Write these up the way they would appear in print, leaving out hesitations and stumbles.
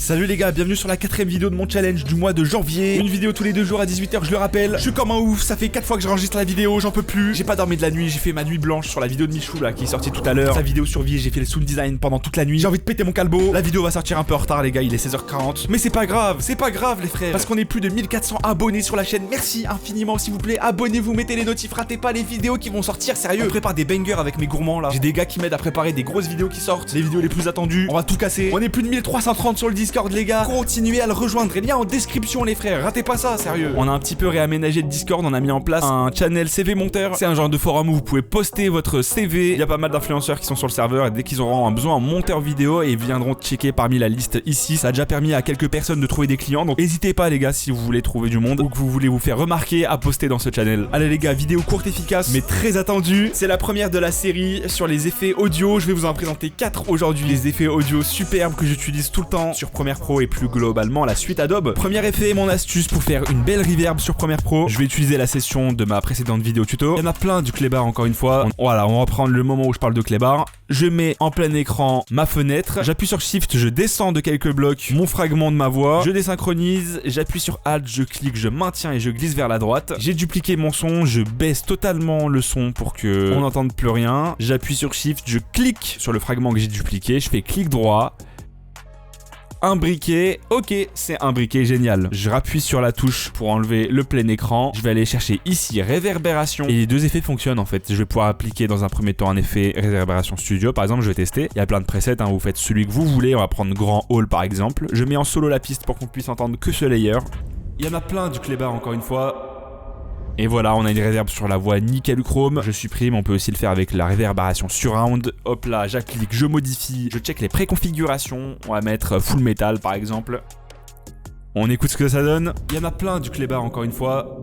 Salut les gars, bienvenue sur la 4ème vidéo de mon challenge du mois de janvier. Une vidéo tous les 2 jours à 18 h, je le rappelle. Je suis comme un ouf, ça fait 4 fois que j'enregistre la vidéo, j'en peux plus. J'ai pas dormi de la nuit, j'ai fait ma nuit blanche sur la vidéo de Michou là qui est sortie tout à l'heure. Sa vidéo survie, j'ai fait le sound design pendant toute la nuit. J'ai envie de péter mon calbo. La vidéo va sortir un peu en retard les gars, il est 16 h 40. Mais c'est pas grave les frères. Parce qu'on est plus de 1400 abonnés sur la chaîne. Merci infiniment s'il vous plaît. Abonnez-vous, mettez les notifs, ratez pas les vidéos qui vont sortir, sérieux. On prépare des bangers avec mes gourmands là. J'ai des gars qui m'aident à préparer des grosses vidéos qui sortent. Les vidéos les plus attendues. On va tout casser. On est plus de 1330 sur le Discord les gars. Continuez à le rejoindre. Les liens en description les frères. Ratez pas ça, sérieux. On a un petit peu réaménagé le Discord. On a mis en place un channel CV monteur. C'est un genre de forum où vous pouvez poster votre CV. Il y a pas mal d'influenceurs qui sont sur le serveur et dès qu'ils auront un besoin en monteur vidéo et ils viendront checker parmi la liste ici. Ça a déjà permis à quelques personnes de trouver des clients. Donc n'hésitez pas les gars si vous voulez trouver du monde ou que vous voulez vous faire remarquer à poster dans ce channel. Allez les gars, vidéo courte efficace mais très attendue. C'est la première de la série sur les effets audio. Je vais vous en présenter 4 aujourd'hui. Les effets audio superbes que j'utilise tout le temps sur Premiere Pro et plus globalement la suite Adobe. Premier effet, mon astuce pour faire une belle reverb sur Premiere Pro. Je vais utiliser la session de ma précédente vidéo tuto. Il y en a plein du clébar encore une fois. Voilà, on va prendre le moment où je parle de clébar. Je mets en plein écran ma fenêtre. J'appuie sur Shift, je descends de quelques blocs mon fragment de ma voix. Je désynchronise, j'appuie sur Alt, je clique, je maintiens et je glisse vers la droite. J'ai dupliqué mon son, je baisse totalement le son pour que on n'entende plus rien. J'appuie sur Shift, je clique sur le fragment que j'ai dupliqué, je fais clic droit. Un briquet, ok, c'est un briquet génial. Je rappuie sur la touche pour enlever le plein écran. Je vais aller chercher ici réverbération. Et les deux effets fonctionnent en fait. Je vais pouvoir appliquer dans un premier temps un effet réverbération studio. Par exemple, je vais tester. Il y a plein de presets, hein. Vous faites celui que vous voulez. On va prendre grand hall par exemple. Je mets en solo la piste pour qu'on puisse entendre que ce layer. Il y en a plein du clébar encore une fois. Et voilà, on a une réverb sur la voix nickel chrome. Je supprime, on peut aussi le faire avec la réverbération surround. Hop là, j'applique, je modifie, je check les préconfigurations. On va mettre full metal par exemple. On écoute ce que ça donne. Il y en a plein du clébar encore une fois.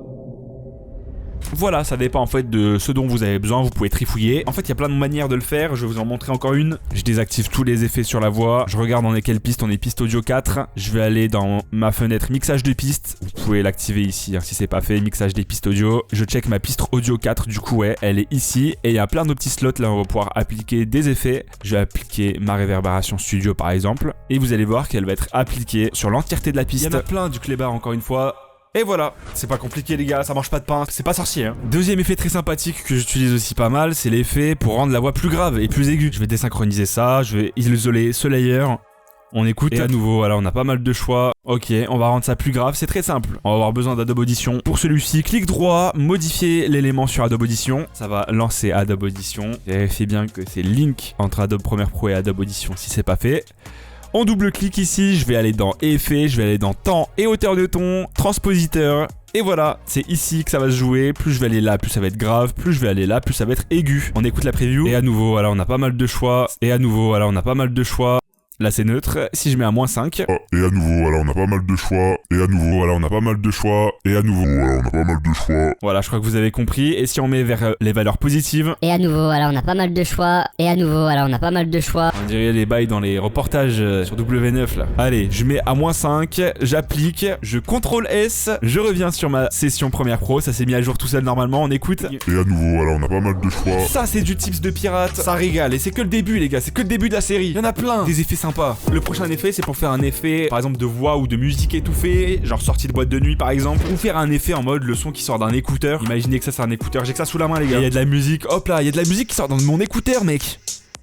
Voilà, ça dépend en fait de ce dont vous avez besoin, vous pouvez trifouiller. En fait, il y a plein de manières de le faire, je vais vous en montrer encore une. Je désactive tous les effets sur la voix, je regarde on est quelle piste, on est piste audio 4. Je vais aller dans ma fenêtre mixage de pistes. Vous pouvez l'activer ici hein, si c'est pas fait, mixage des pistes audio. Je check ma piste audio 4, du coup ouais, elle est ici. Et il y a plein de petits slots, là on va pouvoir appliquer des effets. Je vais appliquer ma réverbération studio par exemple. Et vous allez voir qu'elle va être appliquée sur l'entièreté de la piste. Il y en a plein du clébar encore une fois. Et voilà, c'est pas compliqué les gars, ça mange pas de pain, c'est pas sorcier hein. Deuxième effet très sympathique que j'utilise aussi pas mal, c'est l'effet pour rendre la voix plus grave et plus aiguë. Je vais désynchroniser ça, je vais isoler ce layer. On écoute et à nouveau, voilà, on a pas mal de choix. Ok, on va rendre ça plus grave, c'est très simple. On va avoir besoin d'Adobe Audition. Pour celui-ci, clic droit, modifier l'élément sur Adobe Audition. Ça va lancer Adobe Audition. Vérifiez bien que c'est link entre Adobe Premiere Pro et Adobe Audition si c'est pas fait. On double-clique ici, je vais aller dans Effets, je vais aller dans Temps et hauteur de ton, Transpositeur. Et voilà, c'est ici que ça va se jouer. Plus je vais aller là, plus ça va être grave. Plus je vais aller là, plus ça va être aigu. On écoute la preview. Et à nouveau, voilà, on a pas mal de choix. Et à nouveau, voilà, on a pas mal de choix. Là c'est neutre, si je mets à -5. Et à nouveau, voilà, on a pas mal de choix. Et à nouveau, voilà, on a pas mal de choix. Et à nouveau, voilà, on a pas mal de choix. Voilà, je crois que vous avez compris. Et si on met vers les valeurs positives. Et à nouveau, voilà, on a pas mal de choix. Et à nouveau, voilà, on a pas mal de choix. On dirait les bails dans les reportages sur W9 là. Allez, je mets à -5, j'applique, je CTRL S, je reviens sur ma session Premiere Pro. Ça s'est mis à jour tout seul normalement, on écoute. Et à nouveau, voilà, on a pas mal de choix. Ça c'est du tips de pirate, ça régale. Et c'est que le début les gars, c'est que le début de la série. Il y en a plein, des effets sympas. Le prochain effet c'est pour faire un effet par exemple de voix ou de musique étouffée, genre sortie de boîte de nuit par exemple, ou faire un effet en mode le son qui sort d'un écouteur. Imaginez que ça c'est un écouteur, j'ai que ça sous la main les gars. Il y a de la musique, hop là, il y a de la musique qui sort dans mon écouteur mec.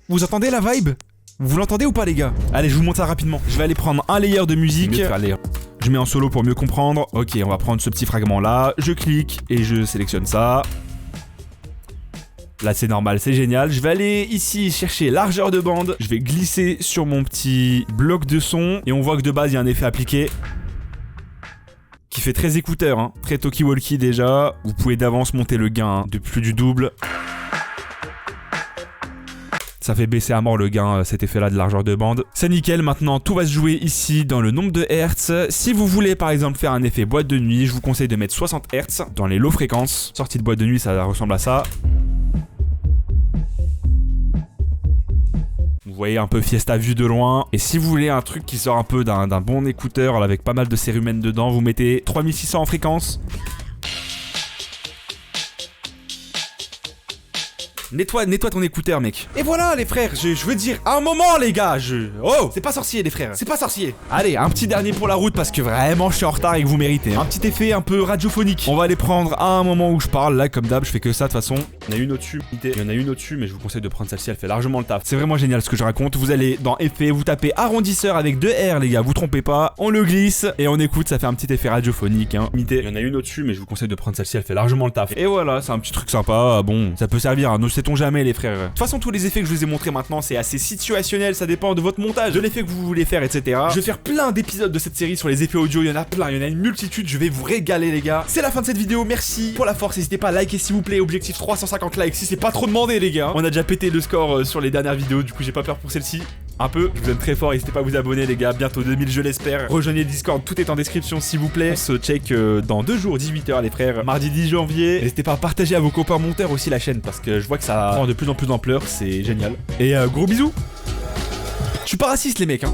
Vous entendez la vibe? Vous l'entendez ou pas les gars? Allez, je vous montre ça rapidement. Je vais aller prendre un layer de musique. Je mets en solo pour mieux comprendre. Ok, on va prendre ce petit fragment là, je clique et je sélectionne ça. Là c'est normal, c'est génial. Je vais aller ici chercher largeur de bande. Je vais glisser sur mon petit bloc de son. Et on voit que de base il y a un effet appliqué qui fait très écouteur, hein. Très talkie-walkie déjà. Vous pouvez d'avance monter le gain de plus du double. Ça fait baisser à mort le gain, cet effet-là de largeur de bande. C'est nickel, maintenant tout va se jouer ici dans le nombre de Hertz. Si vous voulez par exemple faire un effet boîte de nuit, je vous conseille de mettre 60 Hertz dans les low fréquences. Sortie de boîte de nuit, ça ressemble à ça. Vous voyez un peu Fiesta vue de loin. Et si vous voulez un truc qui sort un peu d'un bon écouteur avec pas mal de cérumen dedans, vous mettez 3600 en fréquence. Nettoie ton écouteur, mec. Et voilà, les frères, je veux dire, un moment, les gars, Oh, c'est pas sorcier, les frères, c'est pas sorcier. Allez, un petit dernier pour la route parce que vraiment, je suis en retard et que vous méritez. Un petit effet un peu radiophonique. On va les prendre à un moment où je parle. Là, comme d'hab, je fais que ça de toute façon. Il y en a une au-dessus. Il y en a une au-dessus, mais je vous conseille de prendre celle-ci, elle fait largement le taf. C'est vraiment génial ce que je raconte. Vous allez dans effet, vous tapez arrondisseur avec 2 R, les gars, vous trompez pas. On le glisse et on écoute, ça fait un petit effet radiophonique. Hein. Il y en a une au-dessus, mais je vous conseille de prendre celle-ci, elle fait largement le taf. Et voilà, c'est un petit truc sympa. Bon, ça peut servir, hein, ne sait-on jamais, les frères. De toute façon, tous les effets que je vous ai montrés maintenant, c'est assez situationnel, ça dépend de votre montage, de l'effet que vous voulez faire, etc. Je vais faire plein d'épisodes de cette série sur les effets audio, il y en a plein, il y en a une multitude, je vais vous régaler, les gars. C'est la fin de cette vidéo, merci pour la force, n'hésitez pas à liker s'il vous plaît, objectif 350 likes si c'est pas trop demandé, les gars. On a déjà pété le score sur les dernières vidéos, du coup j'ai pas peur pour celle-ci. Un peu, je vous aime très fort, n'hésitez pas à vous abonner, les gars, bientôt 2000 je l'espère. Rejoignez le Discord, tout est en description s'il vous plaît. On se check dans 2 jours, 18h les frères, mardi 10 janvier. N'hésitez pas à partager à vos copains monteurs aussi la chaîne parce que je vois que ça prend de plus en plus d'ampleur, c'est génial. Et gros bisous. Je suis pas raciste les mecs, hein.